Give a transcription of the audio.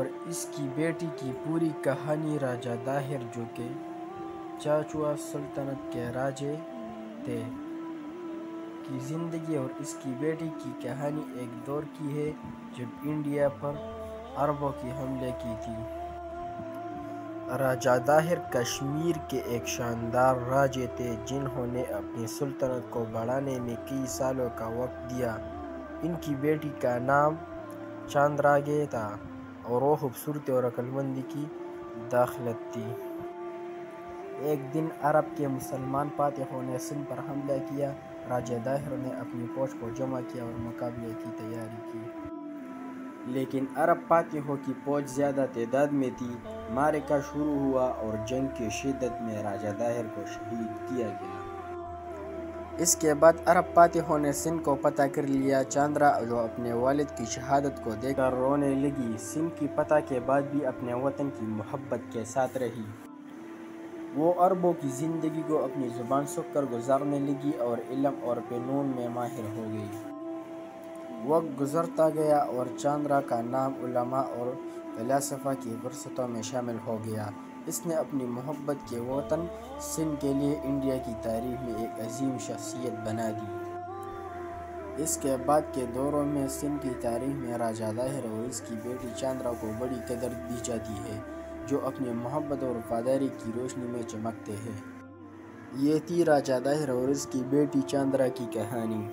اور اس کی بیٹی کی پوری کہانی راجہ داہر جو کہ چاچوا سلطنت کے راجے تھے کی زندگی اور اس کی بیٹی کی کہانی ایک دور کی ہے جب انڈیا پر عربوں کی حملے کی تھی۔ راجہ داہر کشمیر کے ایک شاندار راجے تھے جنہوں نے اپنی سلطنت کو بڑھانے میں کئی سالوں کا وقت دیا۔ ان کی بیٹی کا نام چندراگے تھا اور وہ خوبصورتی اور عقل مندی کی داخلت تھی۔ ایک دن عرب کے مسلمان فاتحوں نے سندھ پر حملہ کیا۔ راجہ داہر نے اپنی فوج کو جمع کیا اور مقابلے کی تیاری کی۔ لیکن عرب فاتحوں کی فوج زیادہ تعداد میں تھی۔ معرکہ شروع ہوا اور جنگ کی شدت میں راجہ داہر کو شہید کیا گیا۔ اس کے بعد عرب فاتحوں نے سندھ کو فتح کر لیا۔ چندرا جو اپنے والد کی شہادت کو دیکھ کر رونے لگی۔ سندھ کی فتح کے بعد بھی اپنے وطن کی محبت کے ساتھ رہی۔ وہ عربوں کی زندگی کو اپنی زبان سیکھ کر گزارنے لگی اور علم اور فنون میں ماہر ہو گئی۔ وقت گزرتا گیا اور چندرا کا نام علماء اور فلاسفہ کی فہرستوں میں شامل ہو گیا۔ اس نے اپنی محبت کے وطن سندھ کے لیے انڈیا کی تاریخ میں ایک عظیم شخصیت بنا دی۔ اس کے بعد کے دوروں میں سندھ کی تاریخ میں راجہ داہر اور اس کی بیٹی چندرا کو بڑی قدر دی جاتی ہے جو اپنی محبت اور وفاداری کی روشنی میں چمکتے ہیں۔ یہ تھی راجہ داہر اور اس کی بیٹی چندرا کی کہانی۔